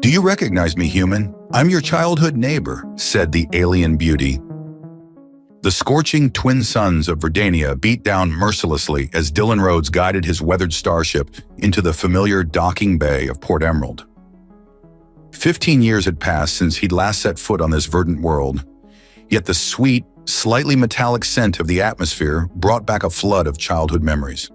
"Do you recognize me, human? I'm your childhood neighbor," said the alien beauty. The scorching twin suns of Verdania beat down mercilessly as Dylan Rhodes guided his weathered starship into the familiar docking bay of Port Emerald. 15 years had passed since he'd last set foot on this verdant world, yet the sweet, slightly metallic scent of the atmosphere brought back a flood of childhood memories.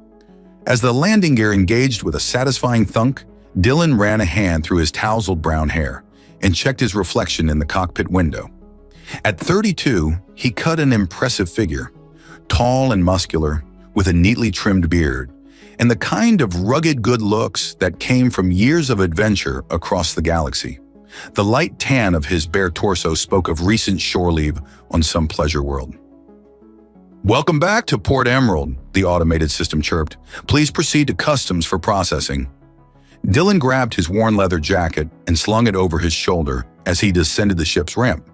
As the landing gear engaged with a satisfying thunk, Dylan ran a hand through his tousled brown hair and checked his reflection in the cockpit window. At 32, he cut an impressive figure, tall and muscular, with a neatly trimmed beard, and the kind of rugged good looks that came from years of adventure across the galaxy. The light tan of his bare torso spoke of recent shore leave on some pleasure world. "Welcome back to Port Emerald," the automated system chirped. "Please proceed to customs for processing." Dylan grabbed his worn leather jacket and slung it over his shoulder as he descended the ship's ramp.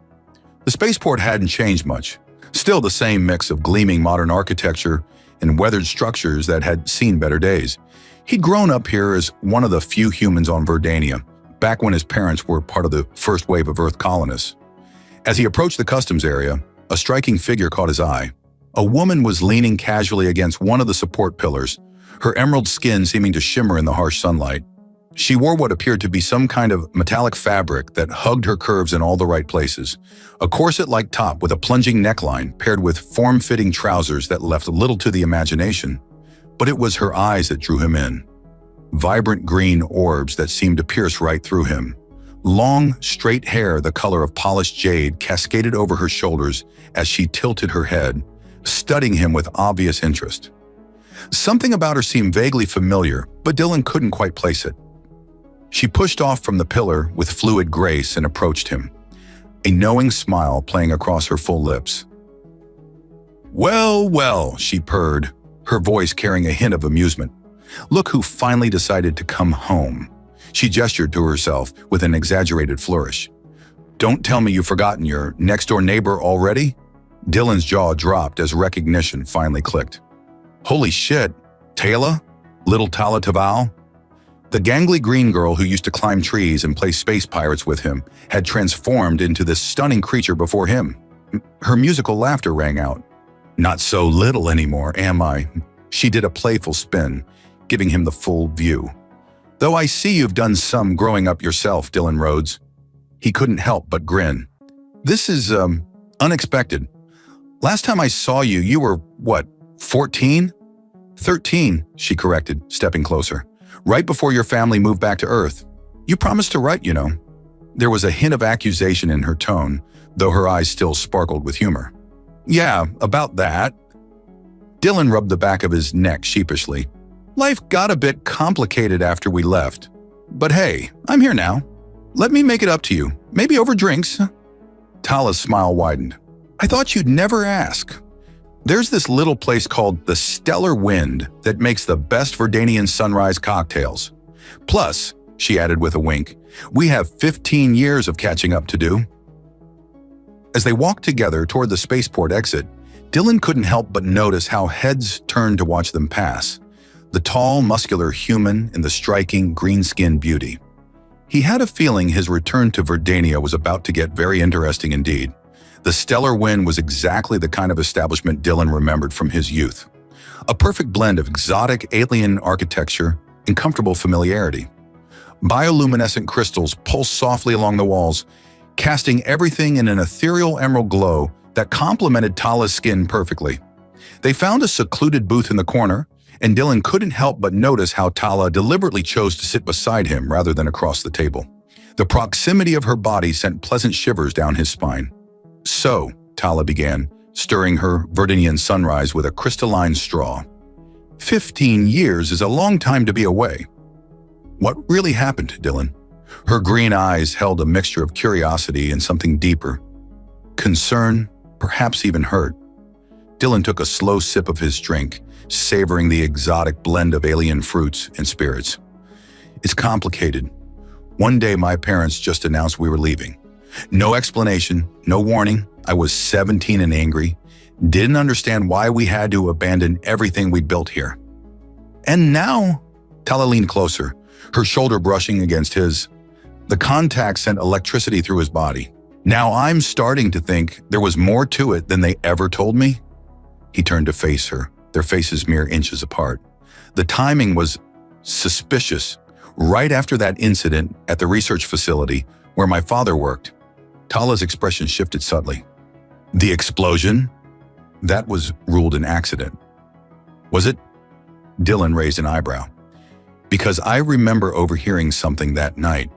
The spaceport hadn't changed much, still the same mix of gleaming modern architecture and weathered structures that had seen better days. He'd grown up here as one of the few humans on Verdania, back when his parents were part of the first wave of Earth colonists. As he approached the customs area, a striking figure caught his eye. A woman was leaning casually against one of the support pillars, her emerald skin seeming to shimmer in the harsh sunlight. She wore what appeared to be some kind of metallic fabric that hugged her curves in all the right places. A corset-like top with a plunging neckline paired with form-fitting trousers that left little to the imagination. But it was her eyes that drew him in. Vibrant green orbs that seemed to pierce right through him. Long, straight hair the color of polished jade cascaded over her shoulders as she tilted her head, studying him with obvious interest. Something about her seemed vaguely familiar, but Dylan couldn't quite place it. She pushed off from the pillar with fluid grace and approached him, a knowing smile playing across her full lips. "Well, well," she purred, her voice carrying a hint of amusement. "Look who finally decided to come home." She gestured to herself with an exaggerated flourish. "Don't tell me you've forgotten your next-door neighbor already?" Dylan's jaw dropped as recognition finally clicked. "Holy shit, Taylor? Little Tala Taval?" The gangly green girl who used to climb trees and play space pirates with him had transformed into this stunning creature before him. Her musical laughter rang out. "Not so little anymore, am I?" She did a playful spin, giving him the full view. "Though I see you've done some growing up yourself, Dylan Rhodes." He couldn't help but grin. "This is, unexpected. Last time I saw you, you were, what, 14? 13, she corrected, stepping closer. "Right before your family moved back to Earth. You promised to write, you know." There was a hint of accusation in her tone, though her eyes still sparkled with humor. "Yeah, about that." Dylan rubbed the back of his neck sheepishly. "Life got a bit complicated after we left. But hey, I'm here now. Let me make it up to you, maybe over drinks." Tala's smile widened. "I thought you'd never ask. There's this little place called the Stellar Wind that makes the best Verdanian sunrise cocktails. Plus," she added with a wink, "we have 15 years of catching up to do." As they walked together toward the spaceport exit, Dylan couldn't help but notice how heads turned to watch them pass. The tall, muscular human and the striking, green-skinned beauty. He had a feeling his return to Verdania was about to get very interesting indeed. The Stellar Wind was exactly the kind of establishment Dylan remembered from his youth. A perfect blend of exotic alien architecture and comfortable familiarity. Bioluminescent crystals pulsed softly along the walls, casting everything in an ethereal emerald glow that complemented Tala's skin perfectly. They found a secluded booth in the corner, and Dylan couldn't help but notice how Tala deliberately chose to sit beside him rather than across the table. The proximity of her body sent pleasant shivers down his spine. "So," Tala began, stirring her Verdanian sunrise with a crystalline straw. 15 years is a long time to be away." "What really happened, Dylan?" Her green eyes held a mixture of curiosity and something deeper. Concern, perhaps even hurt. Dylan took a slow sip of his drink, savoring the exotic blend of alien fruits and spirits. "It's complicated. One day my parents just announced we were leaving. No explanation, no warning. I was 17 and angry. Didn't understand why we had to abandon everything we'd built here. And now," Tala leaned closer, her shoulder brushing against his. The contact sent electricity through his body. Now I'm starting to think there was more to it than they ever told me. He turned to face her, their faces mere inches apart. The timing was suspicious. Right after that incident at the research facility where my father worked, Tala's expression shifted subtly. The explosion? That was ruled an accident. Was it? Dylan raised an eyebrow. Because I remember overhearing something that night.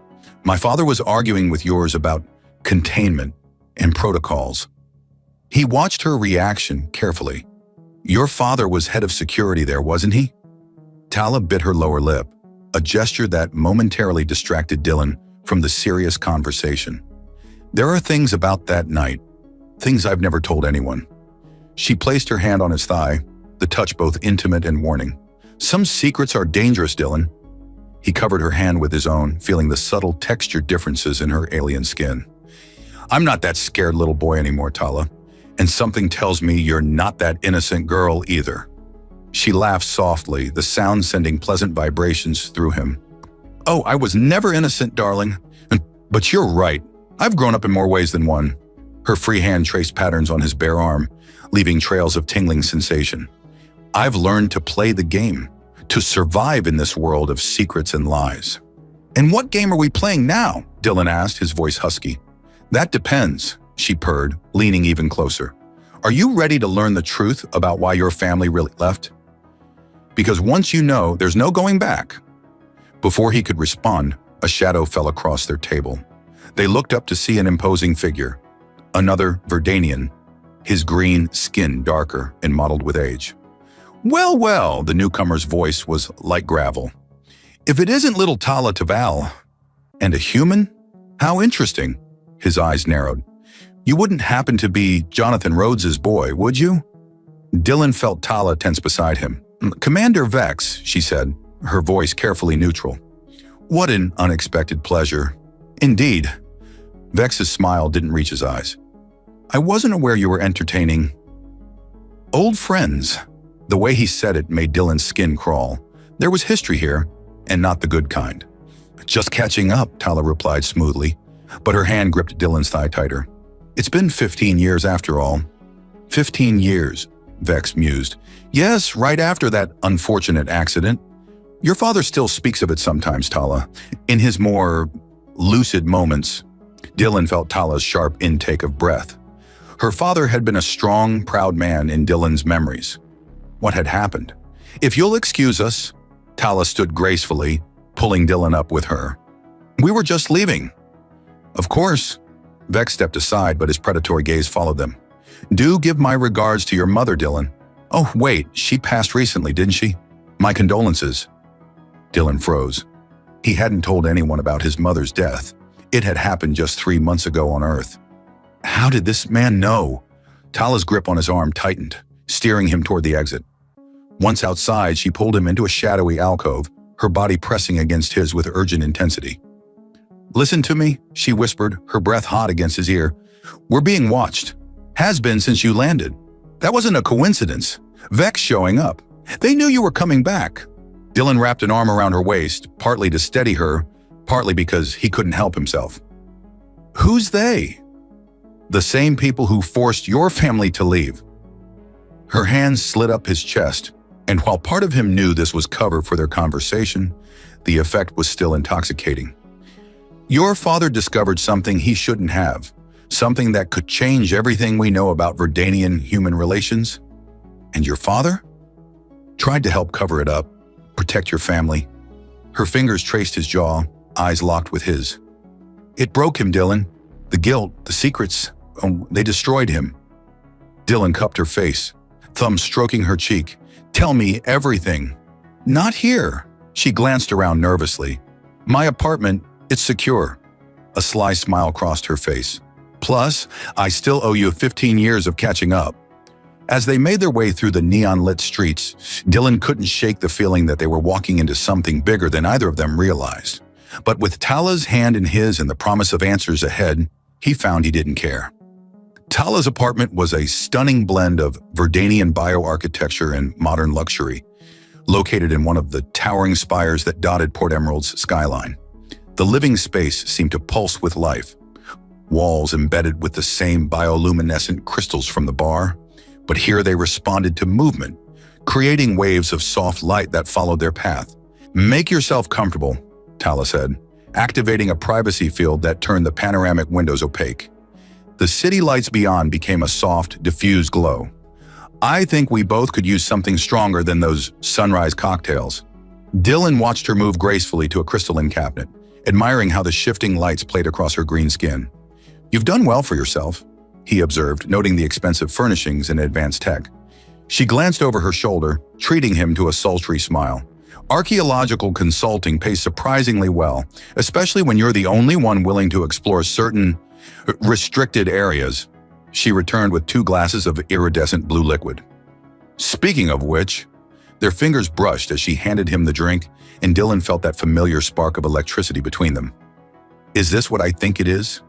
My father was arguing with yours about containment and protocols. He watched her reaction carefully. Your father was head of security there, wasn't he? Tala bit her lower lip, a gesture that momentarily distracted Dylan from the serious conversation. There are things about that night, things I've never told anyone. She placed her hand on his thigh, the touch both intimate and warning. Some secrets are dangerous, Dylan. He covered her hand with his own, feeling the subtle texture differences in her alien skin. I'm not that scared little boy anymore, Tala, and something tells me you're not that innocent girl either. She laughed softly, the sound sending pleasant vibrations through him. Oh, I was never innocent, darling. But you're right. I've grown up in more ways than one. Her free hand traced patterns on his bare arm, leaving trails of tingling sensation. I've learned to play the game, to survive in this world of secrets and lies. And what game are we playing now? Dylan asked, his voice husky. That depends, she purred, leaning even closer. Are you ready to learn the truth about why your family really left? Because once you know, there's no going back. Before he could respond, a shadow fell across their table. They looked up to see an imposing figure, another Verdanian, his green skin darker and mottled with age. Well, well, the newcomer's voice was like gravel. If it isn't little Tala Taval, and a human? How interesting. His eyes narrowed. You wouldn't happen to be Jonathan Rhodes's boy, would you? Dylan felt Tala tense beside him. Commander Vex, she said, her voice carefully neutral. What an unexpected pleasure. Indeed. Vex's smile didn't reach his eyes. I wasn't aware you were entertaining old friends. The way he said it made Dylan's skin crawl. There was history here, and not the good kind. Just catching up, Tala replied smoothly, but her hand gripped Dylan's thigh tighter. It's been 15 years after all. 15 years, Vex mused. Yes, right after that unfortunate accident. Your father still speaks of it sometimes, Tala. In his more lucid moments, Dylan felt Tala's sharp intake of breath. Her father had been a strong, proud man in Dylan's memories. What had happened? If you'll excuse us, Tala stood gracefully, pulling Dylan up with her. We were just leaving. Of course. Vex stepped aside, but his predatory gaze followed them. Do give my regards to your mother, Dylan. Oh, wait, she passed recently, didn't she? My condolences. Dylan froze. He hadn't told anyone about his mother's death. It had happened just 3 months ago on Earth. How did this man know? Tala's grip on his arm tightened, steering him toward the exit. Once outside, she pulled him into a shadowy alcove, her body pressing against his with urgent intensity. Listen to me, she whispered, her breath hot against his ear. We're being watched. Has been since you landed. That wasn't a coincidence. Vex showing up. They knew you were coming back. Dylan wrapped an arm around her waist, partly to steady her, partly because he couldn't help himself. Who's they? The same people who forced your family to leave. Her hands slid up his chest, and while part of him knew this was cover for their conversation, the effect was still intoxicating. Your father discovered something he shouldn't have, something that could change everything we know about Verdanian human relations. And your father? Tried to help cover it up, protect your family. Her fingers traced his jaw, eyes locked with his. It broke him, Dylan. The guilt, the secrets, they destroyed him. Dylan cupped her face, thumb stroking her cheek. Tell me everything. Not here. She glanced around nervously. My apartment, it's secure. A sly smile crossed her face. Plus, I still owe you 15 years of catching up. As they made their way through the neon-lit streets, Dylan couldn't shake the feeling that they were walking into something bigger than either of them realized. But with Tala's hand in his and the promise of answers ahead, he found he didn't care. Tala's apartment was a stunning blend of Verdanian bioarchitecture and modern luxury, located in one of the towering spires that dotted Port Emerald's skyline. The living space seemed to pulse with life. Walls embedded with the same bioluminescent crystals from the bar, but here they responded to movement, creating waves of soft light that followed their path. "Make yourself comfortable," Tala said, activating a privacy field that turned the panoramic windows opaque. The city lights beyond became a soft, diffused glow. "I think we both could use something stronger than those sunrise cocktails." Dylan watched her move gracefully to a crystalline cabinet, admiring how the shifting lights played across her green skin. "You've done well for yourself," he observed, noting the expensive furnishings and advanced tech. She glanced over her shoulder, treating him to a sultry smile. "Archaeological consulting pays surprisingly well, especially when you're the only one willing to explore certain restricted areas." She returned with 2 glasses of iridescent blue liquid. "Speaking of which," their fingers brushed as she handed him the drink, and Dylan felt that familiar spark of electricity between them. "Is this what I think it is?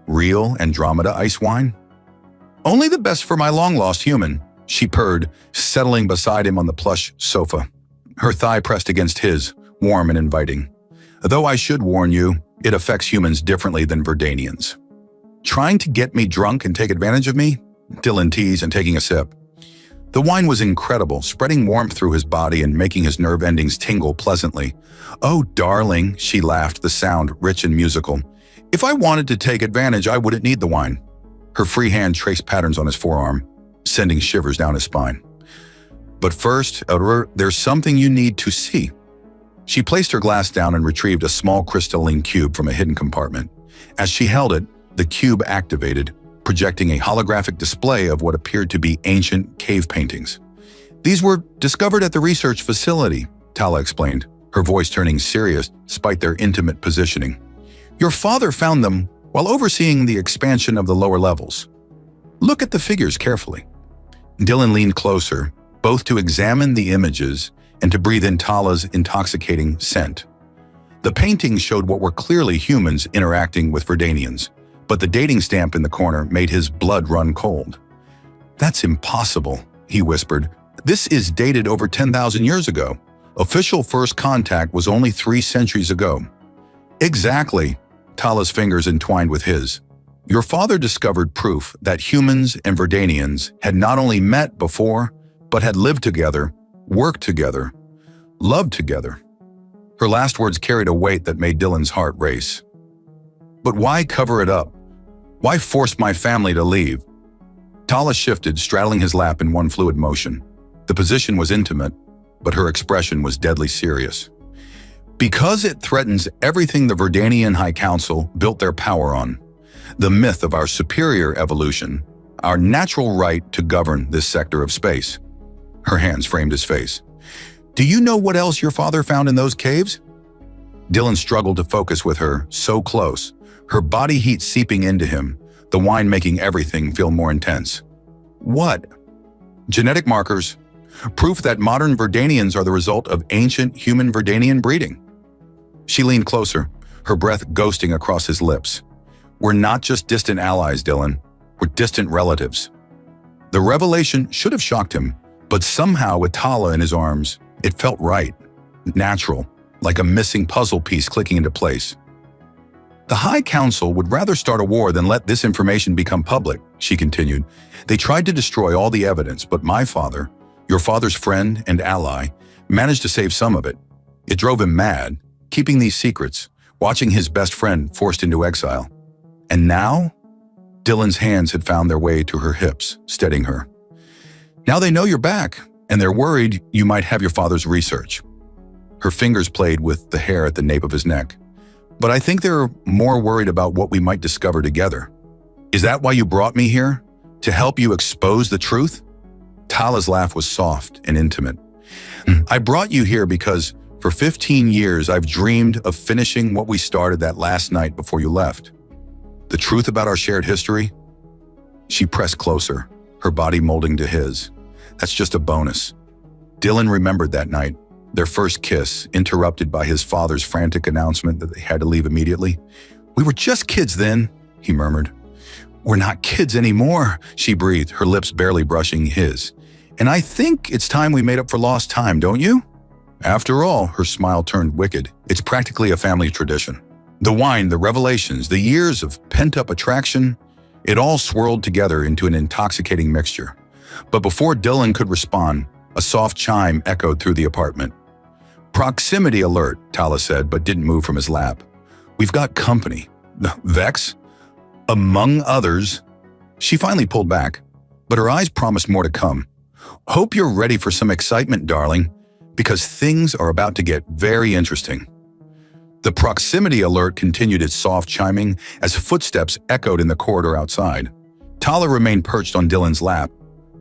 Real Andromeda ice wine?" "Only the best for my long-lost human," she purred, settling beside him on the plush sofa. Her thigh pressed against his, warm and inviting. "Though I should warn you, it affects humans differently than Verdanians." "Trying to get me drunk and take advantage of me?" Dylan teased and taking a sip. The wine was incredible, spreading warmth through his body and making his nerve endings tingle pleasantly. "Oh, darling," she laughed, the sound rich and musical. "If I wanted to take advantage, I wouldn't need the wine." Her free hand traced patterns on his forearm, sending shivers down his spine. "But first, there's something you need to see." She placed her glass down and retrieved a small crystalline cube from a hidden compartment. As she held it, the cube activated, projecting a holographic display of what appeared to be ancient cave paintings. "These were discovered at the research facility," Tala explained, her voice turning serious despite their intimate positioning. "Your father found them while overseeing the expansion of the lower levels. Look at the figures carefully." Dylan leaned closer, both to examine the images and to breathe in Tala's intoxicating scent. The paintings showed what were clearly humans interacting with Verdanians, but the dating stamp in the corner made his blood run cold. "That's impossible," he whispered. "This is dated over 10,000 years ago. Official first contact was only 3 centuries ago." "Exactly," Tala's fingers entwined with his. "Your father discovered proof that humans and Verdanians had not only met before, but had lived together, worked together, loved together." Her last words carried a weight that made Dylan's heart race. "But why cover it up? Why force my family to leave?" Tala shifted, straddling his lap in one fluid motion. The position was intimate, but her expression was deadly serious. "Because it threatens everything the Verdanian High Council built their power on. The myth of our superior evolution, our natural right to govern this sector of space." Her hands framed his face. "Do you know what else your father found in those caves?" Dylan struggled to focus with her, so close, her body heat seeping into him, the wine making everything feel more intense. "What?" "Genetic markers. Proof that modern Verdanians are the result of ancient human Verdanian breeding." She leaned closer, her breath ghosting across his lips. "We're not just distant allies, Dylan. We're distant relatives." The revelation should have shocked him, but somehow with Tala in his arms, it felt right, natural, like a missing puzzle piece clicking into place. "The High Council would rather start a war than let this information become public," she continued. "They tried to destroy all the evidence, but my father, your father's friend and ally, managed to save some of it. It drove him mad, keeping these secrets, watching his best friend forced into exile. And now?" Dylan's hands had found their way to her hips, steadying her. "Now they know you're back, and they're worried you might have your father's research." Her fingers played with the hair at the nape of his neck. "But I think they're more worried about what we might discover together." "Is that why you brought me here? To help you expose the truth?" Tala's laugh was soft and intimate. "I brought you here because for 15 years I've dreamed of finishing what we started that last night before you left. The truth about our shared history." She pressed closer, her body molding to his. "That's just a bonus." Dylan remembered that night, their first kiss, interrupted by his father's frantic announcement that they had to leave immediately. "We were just kids then," he murmured. "We're not kids anymore," she breathed, her lips barely brushing his. "And I think it's time we made up for lost time, don't you?" After all, her smile turned wicked. "It's practically a family tradition." The wine, the revelations, the years of pent-up attraction, it all swirled together into an intoxicating mixture. But before Dylan could respond, a soft chime echoed through the apartment. "Proximity alert," Tala said, but didn't move from his lap. "We've got company." "Vex?" "Among others." She finally pulled back, but her eyes promised more to come. "Hope you're ready for some excitement, darling, because things are about to get very interesting." The proximity alert continued its soft chiming as footsteps echoed in the corridor outside. Tala remained perched on Dylan's lap,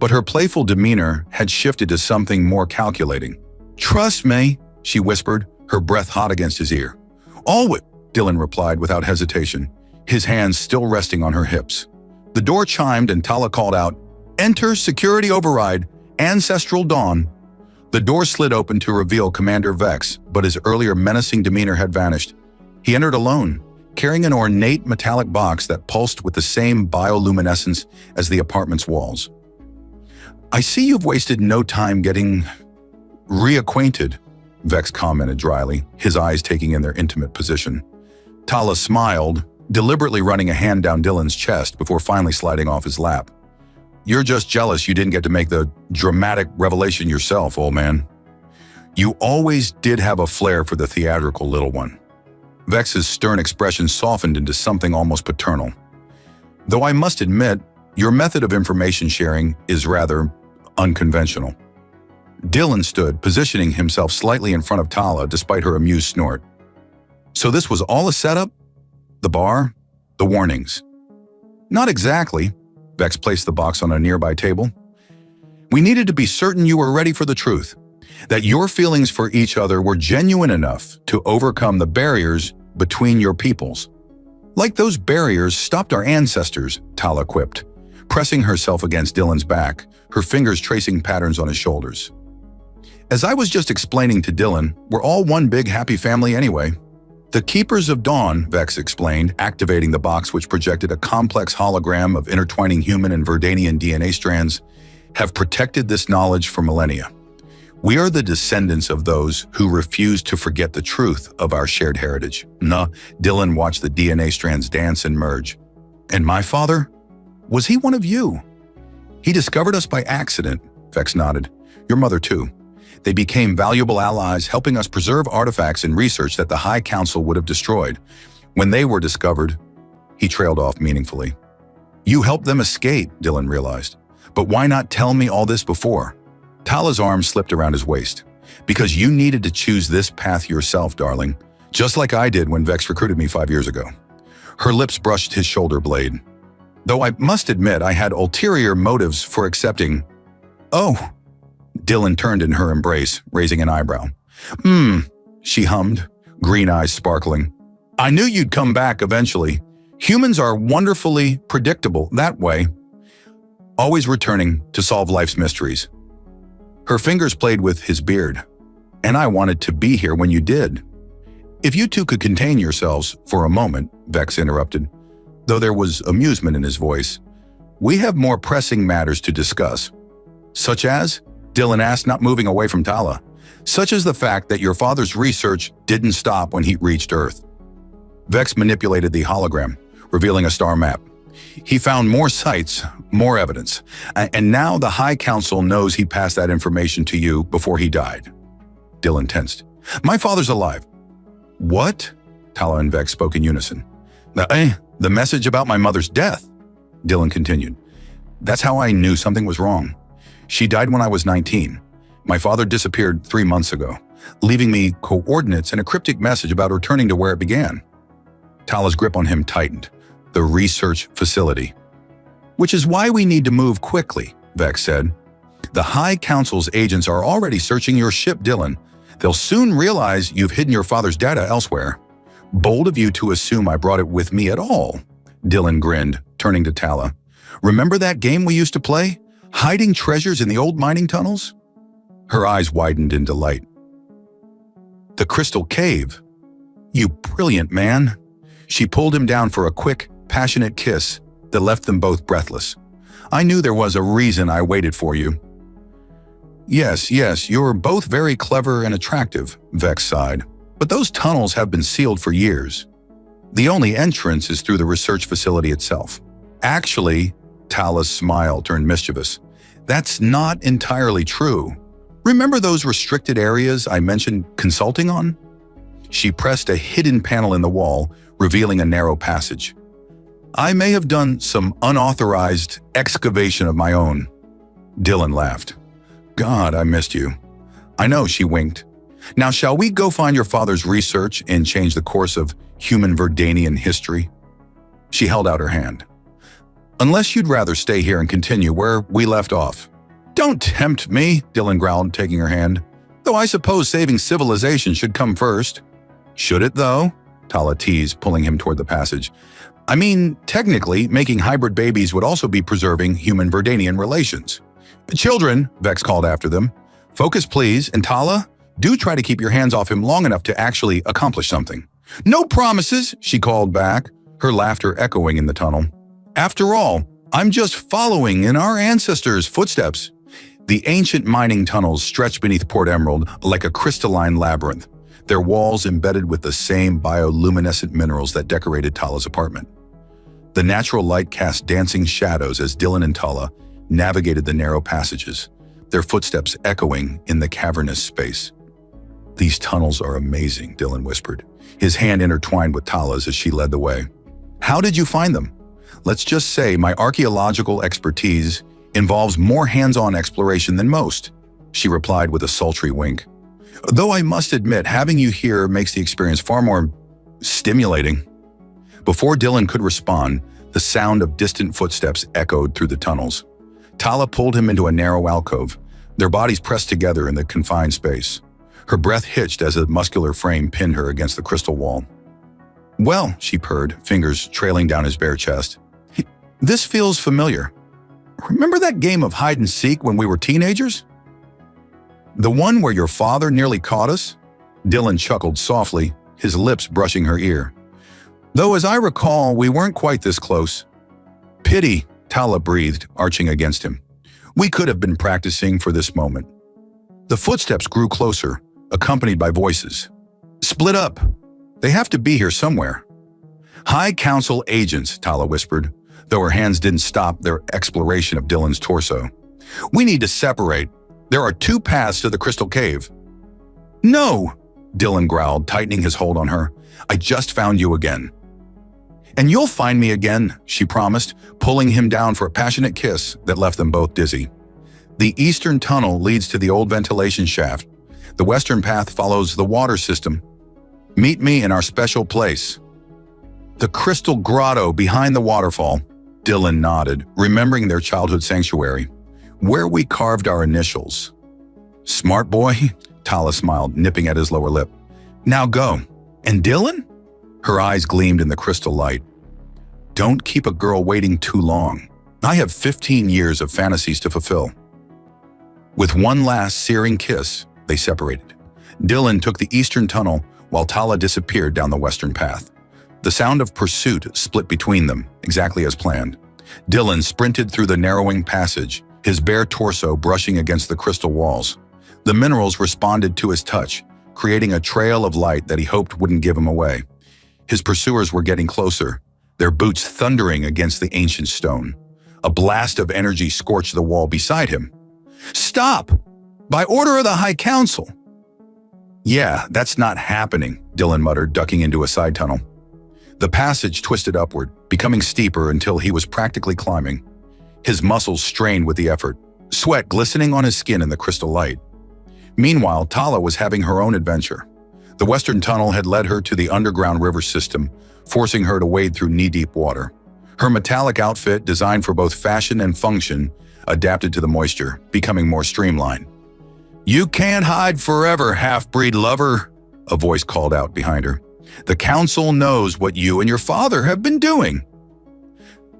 but her playful demeanor had shifted to something more calculating. "Trust me," she whispered, her breath hot against his ear. "Always," Dylan replied without hesitation, his hands still resting on her hips. The door chimed and Tala called out, "Enter security override, ancestral dawn." The door slid open to reveal Commander Vex, but his earlier menacing demeanor had vanished. He entered alone, carrying an ornate metallic box that pulsed with the same bioluminescence as the apartment's walls. "I see you've wasted no time getting reacquainted," Vex commented dryly, his eyes taking in their intimate position. Tala smiled, deliberately running a hand down Dylan's chest before finally sliding off his lap. "You're just jealous you didn't get to make the dramatic revelation yourself, old man. You always did have a flair for the theatrical, little one." Vex's stern expression softened into something almost paternal. "Though I must admit, your method of information sharing is rather unconventional." Dylan stood, positioning himself slightly in front of Tala despite her amused snort. "So this was all a setup? The bar? The warnings?" "Not exactly." Vex placed the box on a nearby table. "We needed to be certain you were ready for the truth, that your feelings for each other were genuine enough to overcome the barriers between your peoples. Like those barriers stopped our ancestors," Tala quipped, pressing herself against Dylan's back, her fingers tracing patterns on his shoulders. "As I was just explaining to Dylan, we're all one big happy family anyway." "The Keepers of Dawn," Vex explained, activating the box which projected a complex hologram of intertwining human and Verdanian DNA strands, "have protected this knowledge for millennia. We are the descendants of those who refuse to forget the truth of our shared heritage." Dylan watched the DNA strands dance and merge. "And my father? Was he one of you?" "He discovered us by accident," Vex nodded. "Your mother too. They became valuable allies, helping us preserve artifacts and research that the High Council would have destroyed. When they were discovered," he trailed off meaningfully. "You helped them escape," Dylan realized. "But why not tell me all this before?" Tala's arm slipped around his waist. "Because you needed to choose this path yourself, darling, just like I did when Vex recruited me 5 years ago." Her lips brushed his shoulder blade. "Though I must admit I had ulterior motives for accepting." "Oh." Dylan turned in her embrace, raising an eyebrow. She hummed, green eyes sparkling. "I knew you'd come back eventually. Humans are wonderfully predictable that way, always returning to solve life's mysteries." Her fingers played with his beard. "And I wanted to be here when you did." "If you two could contain yourselves for a moment," Vex interrupted, though there was amusement in his voice. "We have more pressing matters to discuss." "Such as?" Dylan asked, not moving away from Tala. "Such as the fact that your father's research didn't stop when he reached Earth." Vex manipulated the hologram, revealing a star map. "He found more sites, more evidence, and now the High Council knows he passed that information to you before he died." Dylan tensed. "My father's alive." "What?" Tala and Vex spoke in unison. The message about my mother's death," Dylan continued. "That's how I knew something was wrong. She died when I was 19. My father disappeared 3 months ago, leaving me coordinates and a cryptic message about returning to where it began." Tala's grip on him tightened. "The research facility." "Which is why we need to move quickly," Vex said. "The High Council's agents are already searching your ship, Dylan. They'll soon realize you've hidden your father's data elsewhere." "Bold of you to assume I brought it with me at all," Dylan grinned, turning to Tala. "Remember that game we used to play? Hiding treasures in the old mining tunnels?" Her eyes widened in delight. "The Crystal Cave. You brilliant man." She pulled him down for a quick, passionate kiss that left them both breathless. "I knew there was a reason I waited for you." Yes, you're both very clever and attractive," Vex sighed. "But those tunnels have been sealed for years." The only entrance is through the research facility itself. Actually, Tala's smile turned mischievous. That's not entirely true. Remember those restricted areas I mentioned consulting on? She pressed a hidden panel in the wall, revealing a narrow passage. I may have done some unauthorized excavation of my own. Dylan laughed. God, I missed you. I know, she winked. Now shall we go find your father's research and change the course of human Verdanian history? She held out her hand. Unless you'd rather stay here and continue where we left off. Don't tempt me, Dylan growled, taking her hand. Though I suppose saving civilization should come first. Should it, though? Tala teased, pulling him toward the passage. I mean, technically, making hybrid babies would also be preserving human Verdanian relations. Children, Vex called after them. Focus, please, and Tala, do try to keep your hands off him long enough to actually accomplish something. No promises, she called back, her laughter echoing in the tunnel. After all, I'm just following in our ancestors' footsteps. The ancient mining tunnels stretched beneath Port Emerald like a crystalline labyrinth, their walls embedded with the same bioluminescent minerals that decorated Tala's apartment. The natural light cast dancing shadows as Dylan and Tala navigated the narrow passages, their footsteps echoing in the cavernous space. These tunnels are amazing, Dylan whispered, his hand intertwined with Tala's as she led the way. How did you find them? Let's just say my archaeological expertise involves more hands-on exploration than most, she replied with a sultry wink. Though I must admit, having you here makes the experience far more stimulating. Before Dylan could respond, the sound of distant footsteps echoed through the tunnels. Tala pulled him into a narrow alcove, their bodies pressed together in the confined space. Her breath hitched as a muscular frame pinned her against the crystal wall. Well, she purred, fingers trailing down his bare chest. This feels familiar. Remember that game of hide-and-seek when we were teenagers? The one where your father nearly caught us? Dylan chuckled softly, his lips brushing her ear. Though as I recall, we weren't quite this close. Pity, Tala breathed, arching against him. We could have been practicing for this moment. The footsteps grew closer, accompanied by voices. Split up. They have to be here somewhere. High Council agents, Tala whispered, though her hands didn't stop their exploration of Dylan's torso. We need to separate. There are two paths to the Crystal Cave. No, Dylan growled, tightening his hold on her. I just found you again. And you'll find me again, she promised, pulling him down for a passionate kiss that left them both dizzy. The eastern tunnel leads to the old ventilation shaft. The western path follows the water system. Meet me in our special place. The crystal grotto behind the waterfall. Dylan nodded, remembering their childhood sanctuary, where we carved our initials. Smart boy, Tala smiled, nipping at his lower lip. Now go. And Dylan? Her eyes gleamed in the crystal light. Don't keep a girl waiting too long. I have 15 years of fantasies to fulfill. With one last searing kiss, they separated. Dylan took the eastern tunnel while Tala disappeared down the western path. The sound of pursuit split between them, exactly as planned. Dylan sprinted through the narrowing passage, his bare torso brushing against the crystal walls. The minerals responded to his touch, creating a trail of light that he hoped wouldn't give him away. His pursuers were getting closer, their boots thundering against the ancient stone. A blast of energy scorched the wall beside him. Stop! By order of the High Council! Yeah, that's not happening, Dylan muttered, ducking into a side tunnel. The passage twisted upward, becoming steeper until he was practically climbing. His muscles strained with the effort, sweat glistening on his skin in the crystal light. Meanwhile, Tala was having her own adventure. The western tunnel had led her to the underground river system, forcing her to wade through knee-deep water. Her metallic outfit, designed for both fashion and function, adapted to the moisture, becoming more streamlined. You can't hide forever, half-breed lover, a voice called out behind her. The council knows what you and your father have been doing.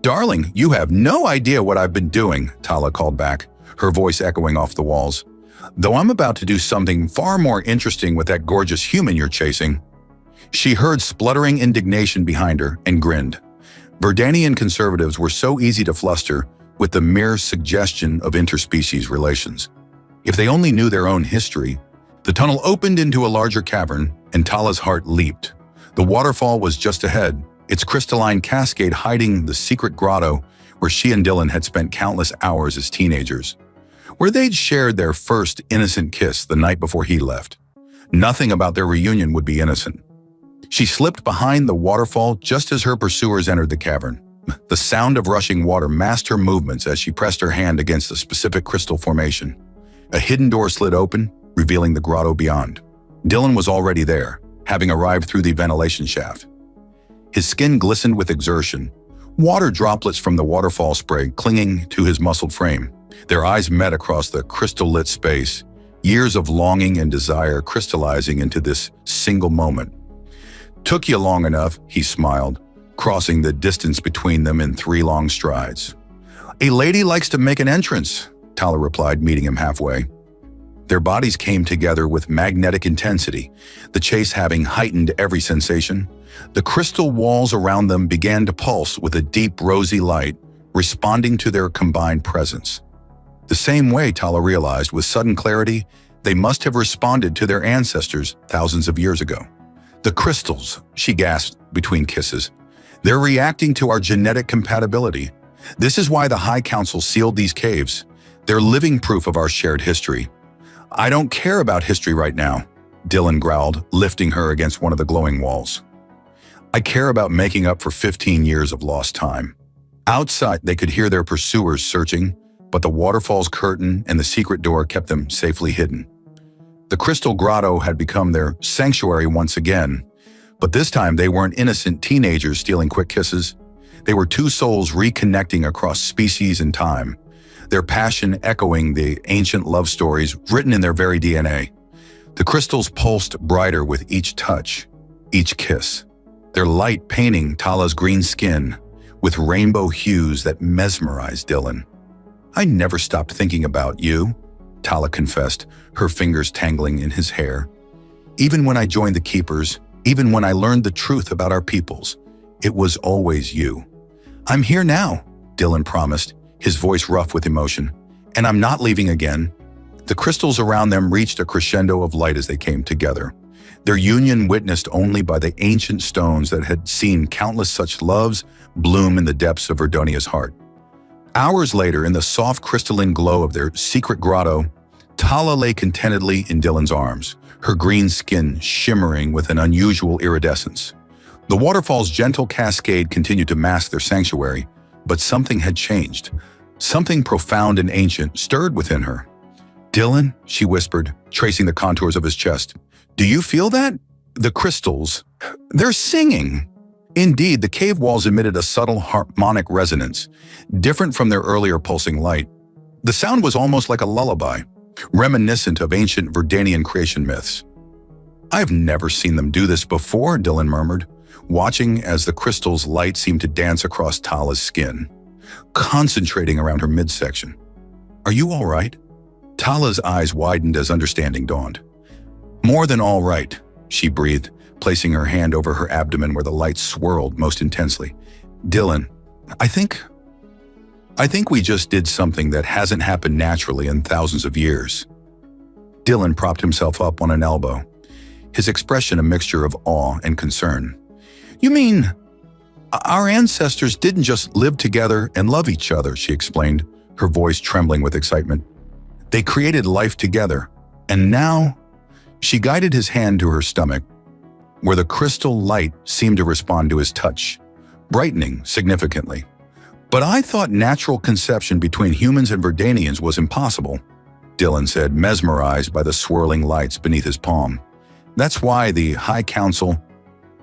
Darling, you have no idea what I've been doing, Tala called back, her voice echoing off the walls. Though I'm about to do something far more interesting with that gorgeous human you're chasing. She heard spluttering indignation behind her and grinned. Verdanian conservatives were so easy to fluster with the mere suggestion of interspecies relations. If they only knew their own history. The tunnel opened into a larger cavern, and Tala's heart leaped. The waterfall was just ahead, its crystalline cascade hiding the secret grotto where she and Dylan had spent countless hours as teenagers, where they'd shared their first innocent kiss the night before he left. Nothing about their reunion would be innocent. She slipped behind the waterfall just as her pursuers entered the cavern. The sound of rushing water masked her movements as she pressed her hand against a specific crystal formation. A hidden door slid open, revealing the grotto beyond. Dylan was already there, having arrived through the ventilation shaft. His skin glistened with exertion, water droplets from the waterfall spray clinging to his muscled frame. Their eyes met across the crystal-lit space, years of longing and desire crystallizing into this single moment. "Took you long enough," he smiled, crossing the distance between them in 3 long strides. "A lady likes to make an entrance," Tala replied, meeting him halfway. Their bodies came together with magnetic intensity, the chase having heightened every sensation. The crystal walls around them began to pulse with a deep rosy light, responding to their combined presence. The same way, Tala realized with sudden clarity, they must have responded to their ancestors thousands of years ago. "The crystals," she gasped between kisses. "They're reacting to our genetic compatibility. This is why the High Council sealed these caves. They're living proof of our shared history." "I don't care about history right now," Dylan growled, lifting her against one of the glowing walls. "I care about making up for 15 years of lost time." Outside, they could hear their pursuers searching, but the waterfall's curtain and the secret door kept them safely hidden. The crystal grotto had become their sanctuary once again, but this time they weren't innocent teenagers stealing quick kisses. They were 2 souls reconnecting across species and time, their passion echoing the ancient love stories written in their very DNA. The crystals pulsed brighter with each touch, each kiss, their light painting Tala's green skin with rainbow hues that mesmerized Dylan. "I never stopped thinking about you," Tala confessed, her fingers tangling in his hair. "Even when I joined the Keepers, even when I learned the truth about our peoples, it was always you." "I'm here now," Dylan promised, his voice rough with emotion. "And I'm not leaving again." The crystals around them reached a crescendo of light as they came together, their union witnessed only by the ancient stones that had seen countless such loves bloom in the depths of Verdonia's heart. Hours later, in the soft crystalline glow of their secret grotto, Tala lay contentedly in Dylan's arms, her green skin shimmering with an unusual iridescence. The waterfall's gentle cascade continued to mask their sanctuary, but something had changed. Something profound and ancient stirred within her. "Dylan," she whispered, tracing the contours of his chest. "Do you feel that? The crystals, they're singing." Indeed, the cave walls emitted a subtle harmonic resonance, different from their earlier pulsing light. The sound was almost like a lullaby, reminiscent of ancient Verdanian creation myths. "I've never seen them do this before," Dylan murmured, watching as the crystal's light seemed to dance across Tala's skin, concentrating around her midsection. "Are you all right?" Tala's eyes widened as understanding dawned. "More than all right," she breathed, placing her hand over her abdomen where the light swirled most intensely. "Dylan, I think we just did something that hasn't happened naturally in thousands of years." Dylan propped himself up on an elbow, his expression a mixture of awe and concern. "You mean, our ancestors didn't just live together and love each other," she explained, her voice trembling with excitement. "They created life together, and now..." She guided his hand to her stomach, where the crystal light seemed to respond to his touch, brightening significantly. "But I thought natural conception between humans and Verdanians was impossible," Dylan said, mesmerized by the swirling lights beneath his palm. "That's why the High Council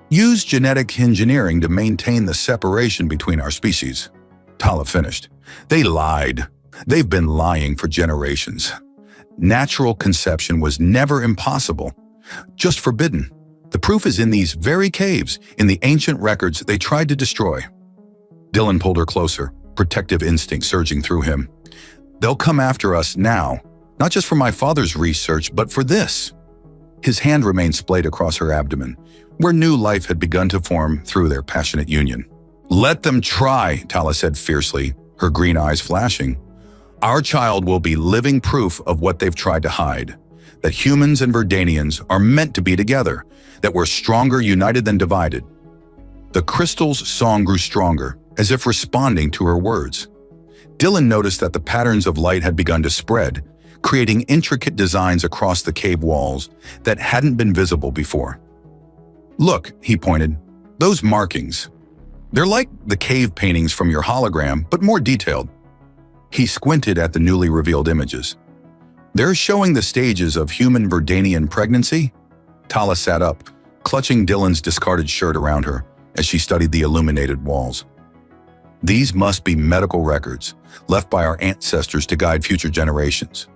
used genetic engineering to maintain the separation between our species." Tala finished. "They lied. They've been lying for generations. Natural conception was never impossible, just forbidden. The proof is in these very caves, in the ancient records they tried to destroy." Dylan pulled her closer, protective instinct surging through him. "They'll come after us now, not just for my father's research, but for this." His hand remained splayed across her abdomen, where new life had begun to form through their passionate union. "Let them try," Tala said fiercely, her green eyes flashing. "Our child will be living proof of what they've tried to hide. that humans and Verdanians are meant to be together, that we're stronger united than divided. The crystal's song grew stronger, as if responding to her words. Dylan noticed that the patterns of light had begun to spread, creating intricate designs across the cave walls that hadn't been visible before. "Look," he pointed, "those markings. They're like the cave paintings from your hologram, but more detailed." He squinted at the newly revealed images. "They're showing the stages of human Verdanian pregnancy?" Tala sat up, clutching Dylan's discarded shirt around her as she studied the illuminated walls. "These must be medical records, left by our ancestors to guide future generations."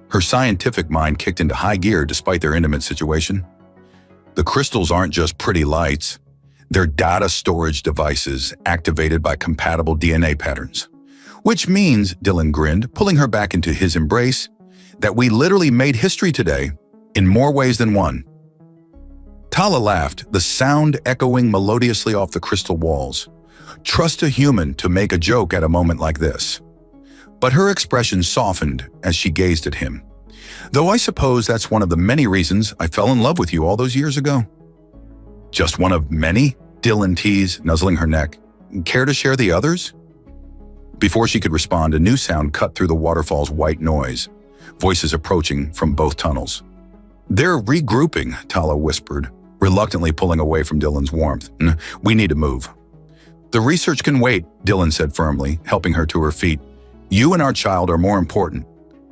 Her scientific mind kicked into high gear despite their intimate situation. "The crystals aren't just pretty lights. They're data storage devices activated by compatible DNA patterns. Which means," Dylan grinned, pulling her back into his embrace, "that we literally made history today, in more ways than one." Tala laughed, the sound echoing melodiously off the crystal walls. Trust a human to make a joke at a moment like this. But her expression softened as she gazed at him. "Though I suppose that's one of the many reasons I fell in love with you all those years ago." "Just one of many?" Dylan teased, nuzzling her neck. "Care to share the others?" Before she could respond, a new sound cut through the waterfall's white noise, voices approaching from both tunnels. "They're regrouping," Tala whispered, reluctantly pulling away from Dylan's warmth. "We need to move." "The research can wait," Dylan said firmly, helping her to her feet. "You and our child are more important."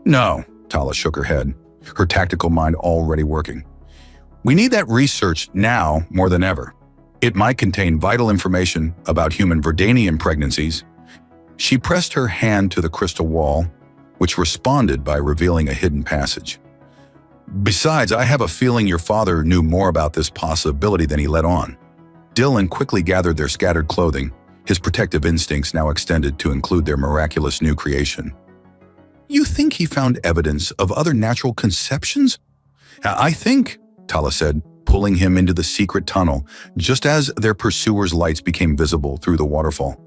"No," Tala shook her head, her tactical mind already working. "We need that research now more than ever. It might contain vital information about human Verdanian pregnancies." She pressed her hand to the crystal wall, which responded by revealing a hidden passage. "Besides, I have a feeling your father knew more about this possibility than he let on." Dylan quickly gathered their scattered clothing, his protective instincts now extended to include their miraculous new creation. "You think he found evidence of other natural conceptions?" "I think," Tala said, pulling him into the secret tunnel just as their pursuers' lights became visible through the waterfall,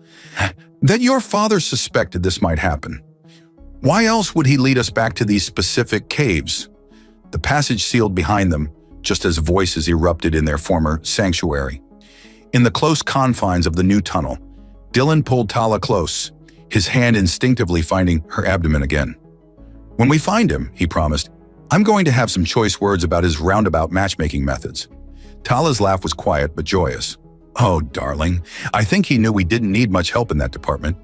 "that your father suspected this might happen. Why else would he lead us back to these specific caves?" The passage sealed behind them, just as voices erupted in their former sanctuary. In the close confines of the new tunnel, Dylan pulled Tala close, his hand instinctively finding her abdomen again. "When we find him," he promised, "I'm going to have some choice words about his roundabout matchmaking methods." Tala's laugh was quiet but joyous. "Oh, darling, I think he knew we didn't need much help in that department.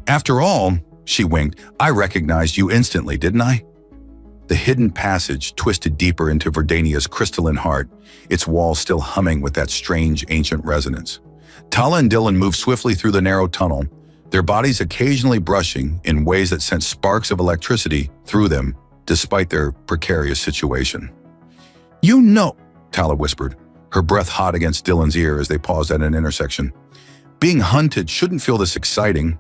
After all," she winked, "I recognized you instantly, didn't I?" The hidden passage twisted deeper into Verdania's crystalline heart, its walls still humming with that strange ancient resonance. Tala and Dylan moved swiftly through the narrow tunnel, their bodies occasionally brushing in ways that sent sparks of electricity through them despite their precarious situation. "You know," Tala whispered, her breath hot against Dylan's ear as they paused at an intersection. "Being hunted shouldn't feel this exciting."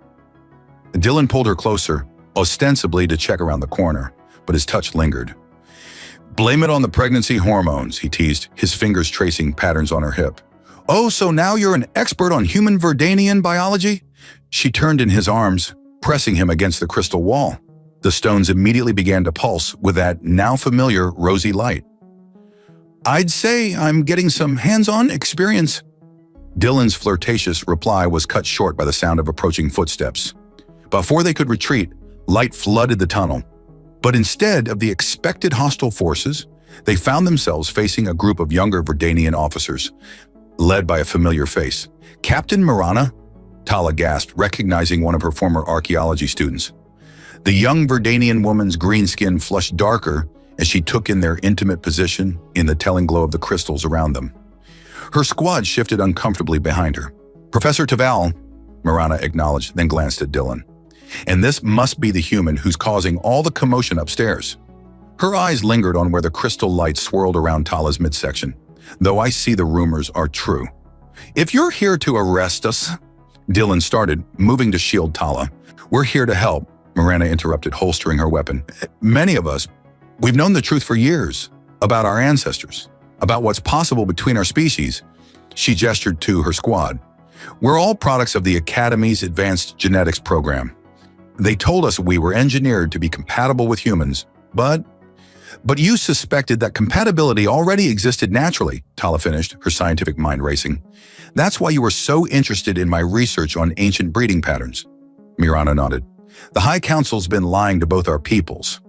Dylan pulled her closer, ostensibly to check around the corner, but his touch lingered. "Blame it on the pregnancy hormones," he teased, his fingers tracing patterns on her hip. "Oh, so now you're an expert on human Verdanian biology?" She turned in his arms, pressing him against the crystal wall. The stones immediately began to pulse with that now familiar rosy light. "I'd say I'm getting some hands-on experience." Dylan's flirtatious reply was cut short by the sound of approaching footsteps. Before they could retreat, light flooded the tunnel. But instead of the expected hostile forces, they found themselves facing a group of younger Verdanian officers, led by a familiar face. "Captain Marana?" Tala gasped, recognizing one of her former archaeology students. The young Verdanian woman's green skin flushed darker as she took in their intimate position in the telling glow of the crystals around them. Her squad shifted uncomfortably behind her. "Professor Taval," Marana acknowledged, then glanced at Dylan. "And this must be the human who's causing all the commotion upstairs." Her eyes lingered on where the crystal light swirled around Tala's midsection. "Though I see the rumors are true." "If you're here to arrest us," Dylan started, moving to shield Tala. "We're here to help," Marana interrupted, holstering her weapon. "Many of us, we've known the truth for years, about our ancestors, about what's possible between our species." She gestured to her squad. "We're all products of the Academy's Advanced Genetics program. They told us we were engineered to be compatible with humans, but But you suspected that compatibility already existed naturally, Tala finished, her scientific mind racing. That's why you were so interested in my research on ancient breeding patterns. Mirana nodded. The High Council's been lying to both our peoples.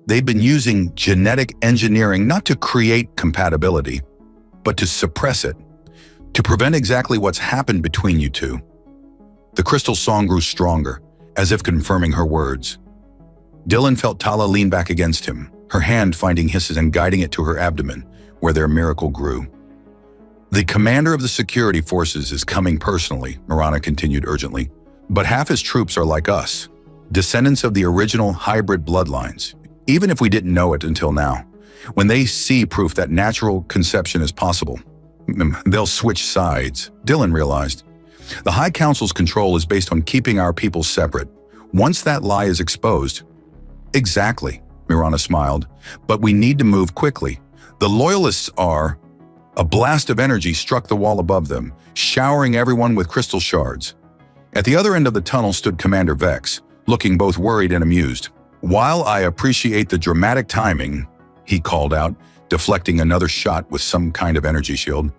They've been using genetic engineering not to create compatibility, but to suppress it, to prevent exactly what's happened between you two. The crystal song grew stronger, as if confirming her words. Dylan felt Tala lean back against him, her hand finding hisses and guiding it to her abdomen, where their miracle grew. The commander of the security forces is coming personally, Mirana continued urgently, but half his troops are like us, descendants of the original hybrid bloodlines, even if we didn't know it until now. When they see proof that natural conception is possible, they'll switch sides, Dylan realized. The High Council's control is based on keeping our people separate. Once that lie is exposed… Exactly, Mirana smiled, but we need to move quickly. The Loyalists are… A blast of energy struck the wall above them, showering everyone with crystal shards. At the other end of the tunnel stood Commander Vex, looking both worried and amused. While I appreciate the dramatic timing, he called out, deflecting another shot with some kind of energy shield.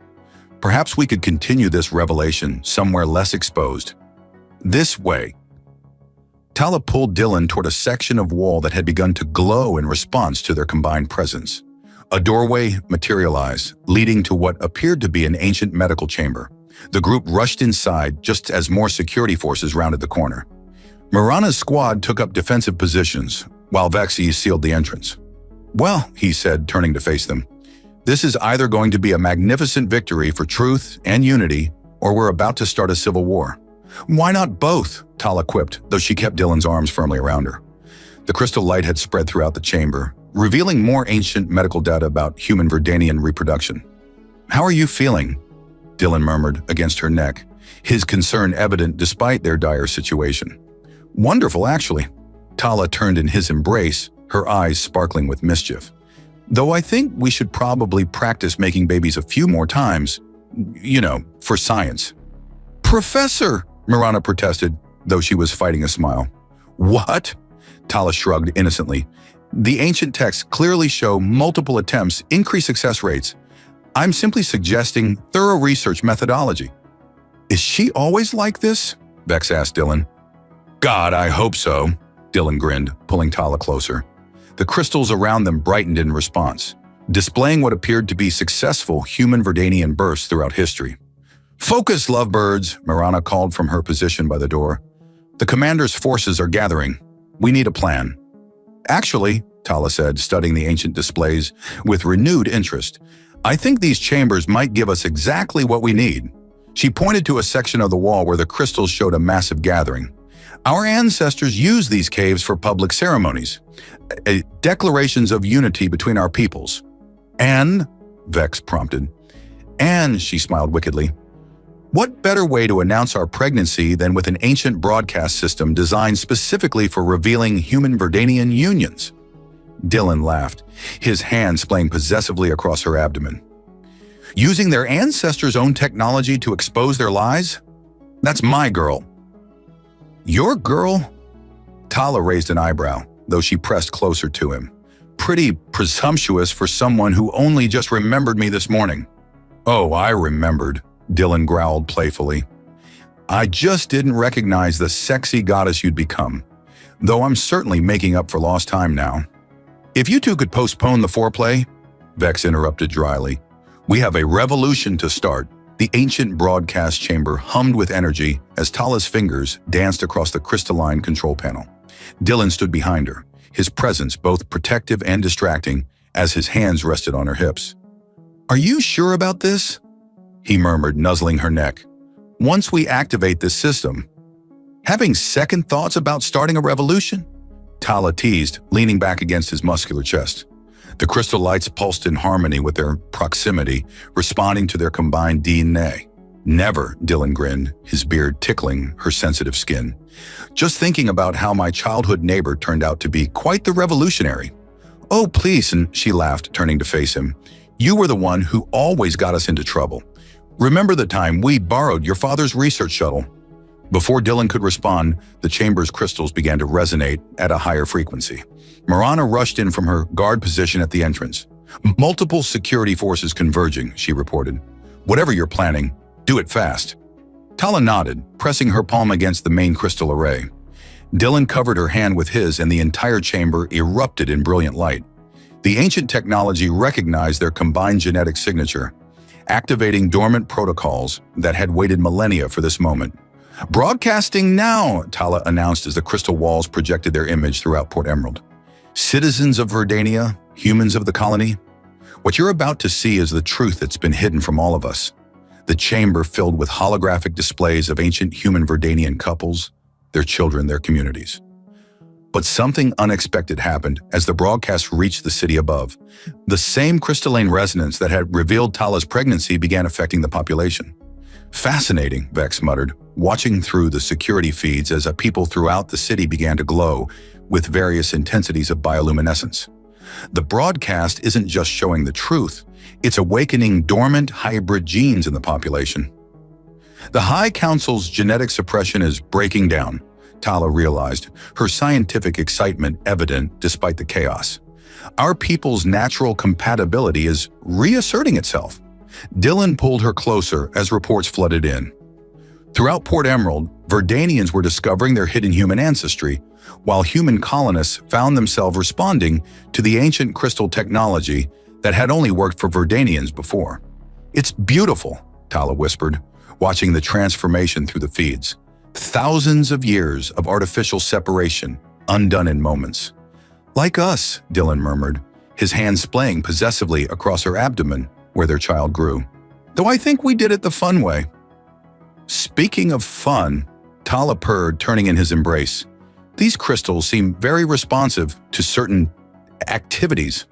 Perhaps we could continue this revelation somewhere less exposed. This way. Tala pulled Dylan toward a section of wall that had begun to glow in response to their combined presence. A doorway materialized, leading to what appeared to be an ancient medical chamber. The group rushed inside just as more security forces rounded the corner. Mirana's squad took up defensive positions, while Vexi sealed the entrance. Well, he said, turning to face them, this is either going to be a magnificent victory for truth and unity, or we're about to start a civil war. Why not both? Tala quipped, though she kept Dylan's arms firmly around her. The crystal light had spread throughout the chamber, revealing more ancient medical data about human Verdanian reproduction. How are you feeling? Dylan murmured against her neck, his concern evident despite their dire situation. Wonderful, actually. Tala turned in his embrace, her eyes sparkling with mischief. Though I think we should probably practice making babies a few more times, for science. Professor, Mirana protested, though she was fighting a smile. What? Tala shrugged innocently. The ancient texts clearly show multiple attempts increase success rates. I'm simply suggesting thorough research methodology. Is she always like this? Vex asked Dylan. God, I hope so, Dylan grinned, pulling Tala closer. The crystals around them brightened in response, displaying what appeared to be successful human Verdanian births throughout history. Focus, lovebirds, Mirana called from her position by the door. The commander's forces are gathering. We need a plan. Actually, Tala said, studying the ancient displays with renewed interest, I think these chambers might give us exactly what we need. She pointed to a section of the wall where the crystals showed a massive gathering. Our ancestors used these caves for public ceremonies, declarations of unity between our peoples. And, Vex prompted, and, she smiled wickedly, what better way to announce our pregnancy than with an ancient broadcast system designed specifically for revealing human Verdanian unions? Dylan laughed, his hands playing possessively across her abdomen. Using their ancestors' own technology to expose their lies? That's my girl. Your girl? Tala raised an eyebrow, though she pressed closer to him. Pretty presumptuous for someone who only just remembered me this morning. Oh, I remembered, Dylan growled playfully. I just didn't recognize the sexy goddess you'd become, though I'm certainly making up for lost time now. If you two could postpone the foreplay, Vex interrupted dryly. We have a revolution to start. The ancient broadcast chamber hummed with energy as Tala's fingers danced across the crystalline control panel. Dylan stood behind her, his presence both protective and distracting as his hands rested on her hips. Are you sure about this? He murmured, nuzzling her neck. Once we activate this system, having second thoughts about starting a revolution? Tala teased, leaning back against his muscular chest. The crystal lights pulsed in harmony with their proximity, responding to their combined DNA. Never, Dylan grinned, his beard tickling her sensitive skin. Just thinking about how my childhood neighbor turned out to be quite the revolutionary. Oh, please, and she laughed, turning to face him. You were the one who always got us into trouble. Remember the time we borrowed your father's research shuttle? Before Dylan could respond, the chamber's crystals began to resonate at a higher frequency. Marana rushed in from her guard position at the entrance. "Multiple security forces converging," she reported. "Whatever you're planning, do it fast." Tala nodded, pressing her palm against the main crystal array. Dylan covered her hand with his and the entire chamber erupted in brilliant light. The ancient technology recognized their combined genetic signature, activating dormant protocols that had waited millennia for this moment. "Broadcasting now," Tala announced as the crystal walls projected their image throughout Port Emerald. "Citizens of Verdania, humans of the colony, what you're about to see is the truth that's been hidden from all of us." The chamber filled with holographic displays of ancient human Verdanian couples, their children, their communities. But something unexpected happened as the broadcast reached the city above. The same crystalline resonance that had revealed Tala's pregnancy began affecting the population. "Fascinating," Vex muttered, watching through the security feeds as people throughout the city began to glow with various intensities of bioluminescence. The broadcast isn't just showing the truth, it's awakening dormant hybrid genes in the population. "The High Council's genetic suppression is breaking down," Tala realized, her scientific excitement evident despite the chaos. "Our people's natural compatibility is reasserting itself." Dylan pulled her closer as reports flooded in. Throughout Port Emerald, Verdanians were discovering their hidden human ancestry, while human colonists found themselves responding to the ancient crystal technology that had only worked for Verdanians before. "It's beautiful," Tala whispered, watching the transformation through the feeds. "Thousands of years of artificial separation, undone in moments." "Like us," Dylan murmured, his hands splaying possessively across her abdomen where their child grew. "Though I think we did it the fun way." "Speaking of fun," Tala purred, turning in his embrace. "These crystals seem very responsive to certain activities."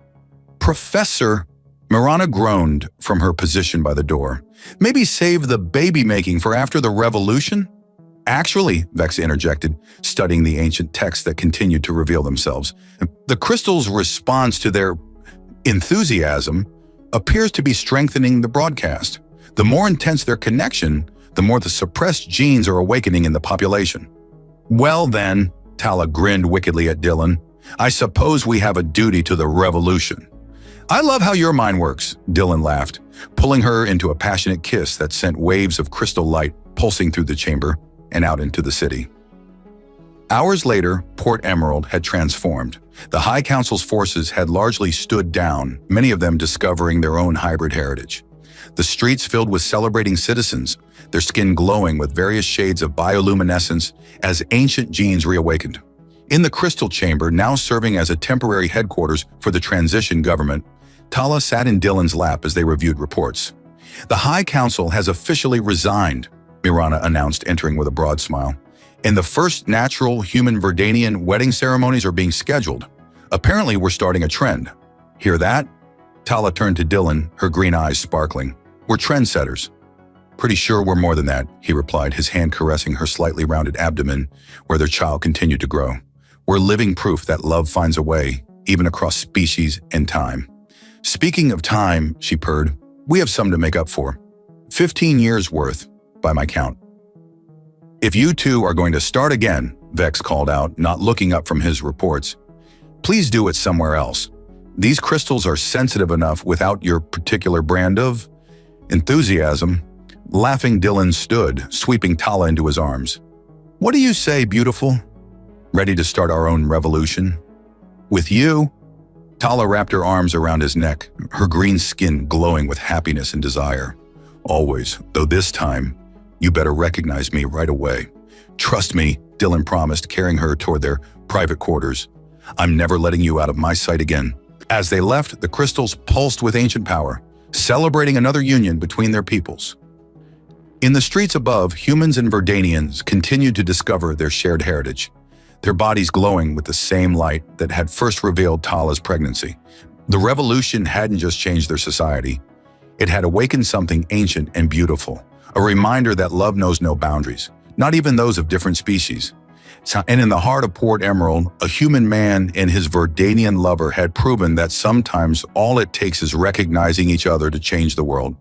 "Professor," Marana groaned from her position by the door. "Maybe save the baby-making for after the revolution?" "Actually," Vex interjected, studying the ancient texts that continued to reveal themselves, "the crystal's response to their enthusiasm appears to be strengthening the broadcast. The more intense their connection, the more the suppressed genes are awakening in the population." "Well then," Tala grinned wickedly at Dylan, "I suppose we have a duty to the revolution." "I love how your mind works," Dylan laughed, pulling her into a passionate kiss that sent waves of crystal light pulsing through the chamber and out into the city. Hours later, Port Emerald had transformed. The High Council's forces had largely stood down, many of them discovering their own hybrid heritage. The streets filled with celebrating citizens, their skin glowing with various shades of bioluminescence as ancient genes reawakened. In the crystal chamber, now serving as a temporary headquarters for the transition government, Tala sat in Dylan's lap as they reviewed reports. "The High Council has officially resigned," Mirana announced, entering with a broad smile. "And the first natural human Verdanian wedding ceremonies are being scheduled. Apparently, we're starting a trend. Hear that?" Tala turned to Dylan, her green eyes sparkling. "We're trendsetters." "Pretty sure we're more than that," he replied, his hand caressing her slightly rounded abdomen, where their child continued to grow. "We're living proof that love finds a way, even across species and time." "Speaking of time," she purred, "we have some to make up for. 15 years worth, by my count." "If you two are going to start again," Vex called out, not looking up from his reports, "please do it somewhere else. These crystals are sensitive enough without your particular brand of enthusiasm." Laughing, Dylan stood, sweeping Tala into his arms. "What do you say, beautiful? Ready to start our own revolution? With you?" Tala wrapped her arms around his neck, her green skin glowing with happiness and desire. "Always, though this time, you better recognize me right away." "Trust me," Dylan promised, carrying her toward their private quarters. "I'm never letting you out of my sight again." As they left, the crystals pulsed with ancient power, celebrating another union between their peoples. In the streets above, humans and Verdanians continued to discover their shared heritage, their bodies glowing with the same light that had first revealed Tala's pregnancy. The revolution hadn't just changed their society. It had awakened something ancient and beautiful, a reminder that love knows no boundaries, not even those of different species. And in the heart of Port Emerald, a human man and his Verdanian lover had proven that sometimes all it takes is recognizing each other to change the world.